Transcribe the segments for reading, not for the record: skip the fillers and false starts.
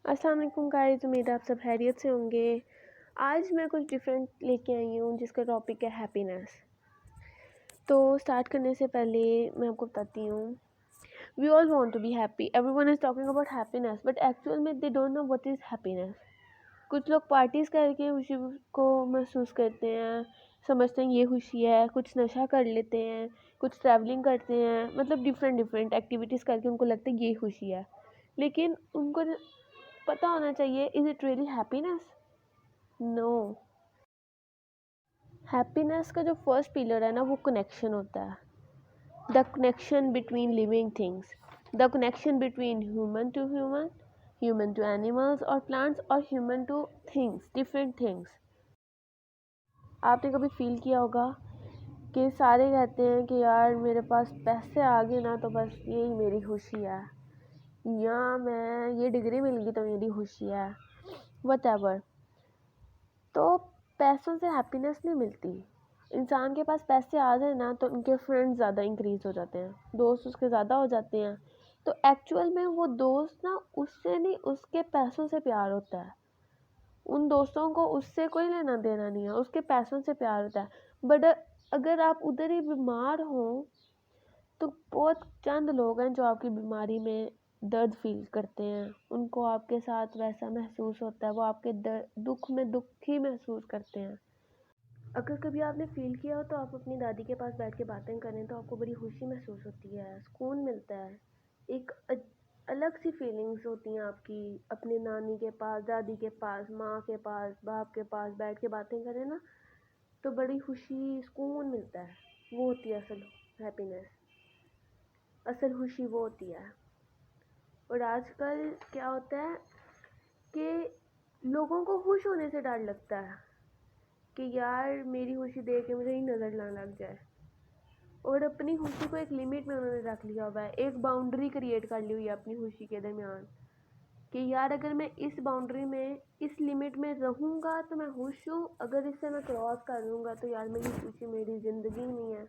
अस्सलाम वालेकुम गाइस, उम्मीद है आप सब खैरियत से होंगे। आज मैं कुछ डिफरेंट लेके आई हूँ जिसका टॉपिक है हैप्पीनेस। तो स्टार्ट करने से पहले मैं आपको बताती हूँ, we all want to be happy, everyone is talking about happiness, but actual में they don't know what is happiness. कुछ लोग पार्टीज़ करके खुशी को महसूस करते हैं, समझते हैं ये खुशी है। कुछ नशा कर लेते हैं, कुछ ट्रैवलिंग करते हैं, मतलब डिफरेंट एक्टिविटीज़ करके उनको लगता है ये खुशी है। लेकिन उनको पता होना चाहिए, is it really happiness? No. Happiness का जो फर्स्ट पिलर है ना, वो कनेक्शन होता है। The connection between living things, the connection between human to human, human to animals और प्लांट्स, और human to things, different things. आपने कभी फील किया होगा कि सारे कहते हैं कि यार मेरे पास पैसे आ गए ना तो बस यही मेरी खुशी है, या मैं ये डिग्री मिल गई तो मेरी खुशी है, वट। तो पैसों से हैप्पीनेस नहीं मिलती। इंसान के पास पैसे आ जाए ना तो उनके फ्रेंड्स ज़्यादा इंक्रीज़ हो जाते हैं, दोस्त उसके ज़्यादा हो जाते हैं। तो एक्चुअल में वो दोस्त ना उससे नहीं, उसके पैसों से प्यार होता है। उन दोस्तों को उससे कोई लेना देना नहीं है, उसके पैसों से प्यार होता है। बट अगर आप उधर ही बीमार हो तो बहुत चंद लोग हैं जो आपकी बीमारी में दर्द फील करते हैं, उनको आपके साथ वैसा महसूस होता है, वो आपके दुख में दुख ही महसूस करते हैं। अगर कभी आपने फील किया हो तो आप अपनी दादी के पास बैठ के बातें करें तो आपको बड़ी खुशी महसूस होती है, सुकून मिलता है। एक अलग सी फीलिंग्स होती हैं आपकी। अपने नानी के पास, दादी के पास, माँ के पास, बाप के पास बैठ के बातें करें ना तो बड़ी खुशी, सुकून मिलता है। वो होती है असल हैप्पीनेस, असल खुशी वो होती है। और आजकल क्या होता है कि लोगों को खुश होने से डर लगता है कि यार मेरी खुशी देख के मुझे ही नज़र ना लग जाए। और अपनी खुशी को एक लिमिट में उन्होंने रख लिया हुआ है, एक बाउंड्री क्रिएट कर ली हुई है अपनी खुशी के दरमियान कि यार अगर मैं इस बाउंड्री में, इस लिमिट में रहूँगा तो मैं खुश हूँ, अगर इससे मैं क्रॉस कर लूँगा तो यार मेरी खुशी, मेरी ज़िंदगी नहीं है,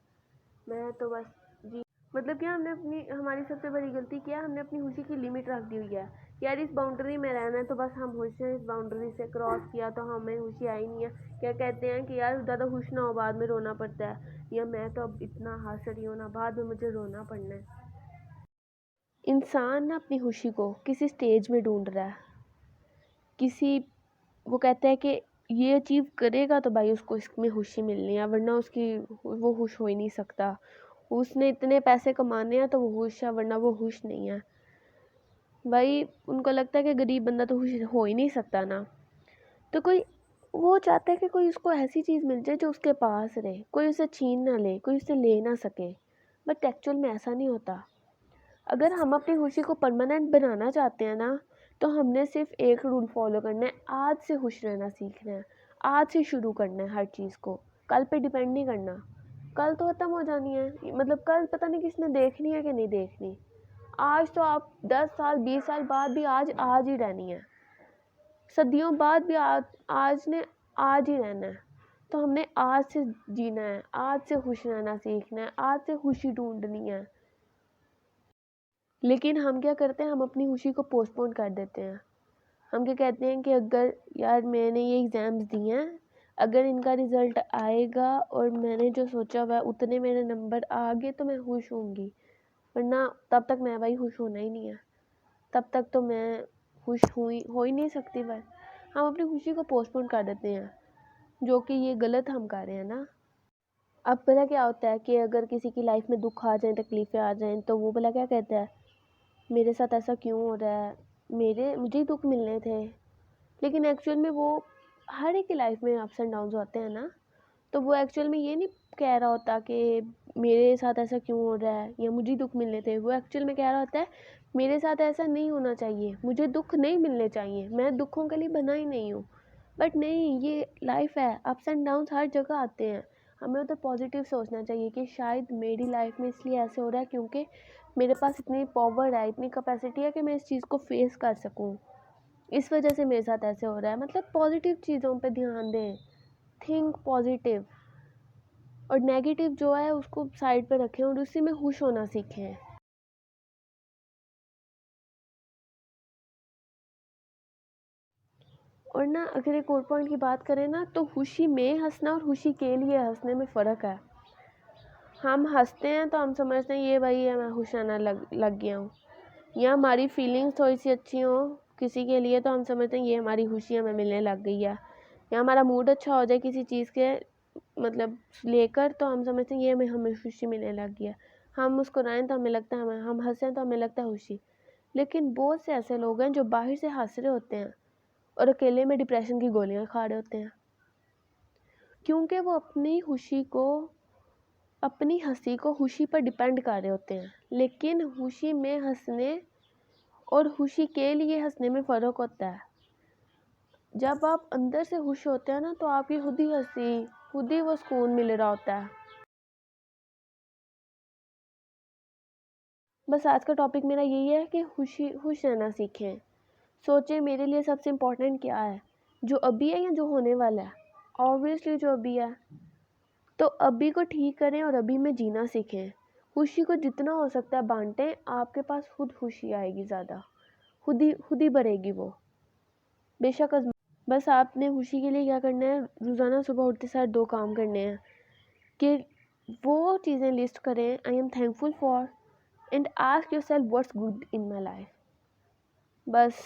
मैं तो बस जी। मतलब कि हमने अपनी, हमारी सबसे बड़ी गलती क्या है, हमने अपनी खुशी की लिमिट रख दी हुई है। यार इस बाउंड्री में रहना है तो बस हम खुश हैं, इस बाउंड्री से क्रॉस किया तो हमें खुशी आई नहीं है। क्या कहते हैं कि यार ज़्यादा खुश ना हो, बाद में रोना पड़ता है, या मैं तो अब इतना हंस रही हूँ ना, बाद में मुझे रोना पड़ना है। इंसान ना अपनी खुशी को किसी स्टेज में ढूंढ रहा है, किसी, वो कहता है कि ये अचीव करेगा तो भाई उसको इसमें खुशी मिलनी है, वरना उसकी, वो खुश हो ही नहीं सकता। उसने इतने पैसे कमाने हैं तो वो खुश है, वरना वो खुश नहीं है। भाई उनको लगता है कि गरीब बंदा तो खुश हो ही नहीं सकता ना। तो कोई, वो चाहता है कि कोई उसको ऐसी चीज़ मिल जाए जो उसके पास रहे, कोई उसे छीन ना ले, कोई उसे ले ना सके। बट एक्चुअल में ऐसा नहीं होता। अगर हम अपनी खुशी को परमानेंट बनाना चाहते हैं ना तो हमने सिर्फ एक रूल फॉलो करना है, आज से खुश रहना सीखना है। आज से शुरू करना है हर चीज़ को, कल पे डिपेंड नहीं करना। कल तो ख़त्म हो जानी है, मतलब कल पता नहीं किसने देखनी है कि नहीं देखनी। आज तो आप 10 साल 20 साल बाद भी आज आज ही रहनी है, सदियों बाद भी आज ने आज ही रहना है। तो हमने आज से जीना है, आज से खुश रहना सीखना है, आज से खुशी ढूंढनी है। लेकिन हम क्या करते हैं, हम अपनी खुशी को पोस्टपोन कर देते हैं। हम क्या कहते हैं कि अगर यार मैंने ये एग्ज़ाम्स दिए हैं, अगर इनका रिज़ल्ट आएगा और मैंने जो सोचा हुआ है उतने मेरे नंबर आ गए तो मैं खुश होंगी, वरना तब तक मैं भाई खुश होना ही नहीं है, तब तक तो मैं खुश हो ही नहीं सकती। भाई हम अपनी खुशी को पोस्टपोन कर देते हैं, जो कि ये गलत हम कर रहे हैं ना। अब पता क्या होता है कि अगर किसी की लाइफ में दुख आ जाए, तकलीफ़ें आ जाएँ, तो वो भला क्या कहता है, मेरे साथ ऐसा क्यों हो रहा है, मुझे ही दुख मिलने थे। लेकिन एक्चुअल में वो, हर एक की लाइफ में अप्स एंड डाउन्स होते हैं ना, तो वो एक्चुअल में ये नहीं कह रहा होता कि मेरे साथ ऐसा क्यों हो रहा है या मुझे दुख मिलने थे। वो एक्चुअल में कह रहा होता है मेरे साथ ऐसा नहीं होना चाहिए, मुझे दुख नहीं मिलने चाहिए, मैं दुखों के लिए बना ही नहीं हूँ। बट नहीं, ये लाइफ है, अप्स एंड डाउन्स हर जगह आते हैं। हमें उधर पॉजिटिव सोचना चाहिए कि शायद मेरी लाइफ में इसलिए ऐसे हो रहा है क्योंकि मेरे पास इतनी पावर है, इतनी कैपेसिटी है कि मैं इस चीज़ को फेस कर सकूँ, इस वजह से मेरे साथ ऐसे हो रहा है। मतलब पॉजिटिव चीज़ों पे ध्यान दें, थिंक पॉजिटिव, और नेगेटिव जो है उसको साइड पे रखें और उसी में खुश होना सीखें। और ना अगर एक और पॉइंट की बात करें ना, तो खुशी में हंसना और खुशी के लिए हंसने में फ़र्क है। हम हंसते हैं तो हम समझते हैं ये भाई है, मैं खुशाना लग गया हूँ, या हमारी फीलिंग्स थोड़ी सी अच्छी हो किसी के लिए तो हम समझते हैं ये हमारी खुशी हमें मिलने लग गई है, या हमारा मूड अच्छा हो जाए किसी चीज़ के मतलब लेकर तो हम समझते हैं ये हमें खुशी मिलने लग गई है। हम मुस्कुराएं तो हमें लगता है हम हंसें तो हमें लगता है खुशी। लेकिन बहुत से ऐसे लोग हैं जो बाहर से हंस रहे होते हैं और अकेले में डिप्रेशन की गोलियां खा रहे होते हैं, क्योंकि वो अपनी हंसी को खुशी पर डिपेंड कर रहे होते हैं। लेकिन खुशी में हंसने और खुशी के लिए हंसने में फ़र्क होता है। जब आप अंदर से खुश होते हैं ना, तो आपकी खुद ही हंसी, खुद ही वो सुकून मिल रहा होता है। बस आज का टॉपिक मेरा यही है कि खुश रहना सीखें। सोचें मेरे लिए सबसे इम्पोर्टेंट क्या है, जो अभी है या जो होने वाला है। ऑब्वियसली जो अभी है, तो अभी को ठीक करें और अभी में जीना सीखें। खुशी को जितना हो सकता है बांटें, आपके पास खुद खुशी आएगी ज़्यादा, खुद ही बढ़ेगी वो। बेशक बस आपने खुशी के लिए क्या करना है, रोज़ाना सुबह उठते सार 2 काम करने हैं कि वो चीज़ें लिस्ट करें, I am thankful for, and ask yourself what's good in my life. बस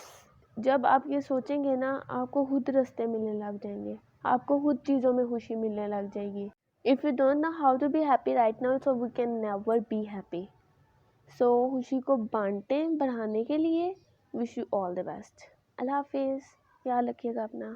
जब आप ये सोचेंगे ना, आपको खुद रास्ते मिलने लग जाएंगे, आपको खुद चीज़ों में खुशी मिलने लग जाएगी। If you don't know how to be happy right now, so we can never be happy. So खुशी को बांटें बढ़ाने के लिए। Wish you all the best. अल्लाह हाफिज़। ख्याल रखिएगा अपना।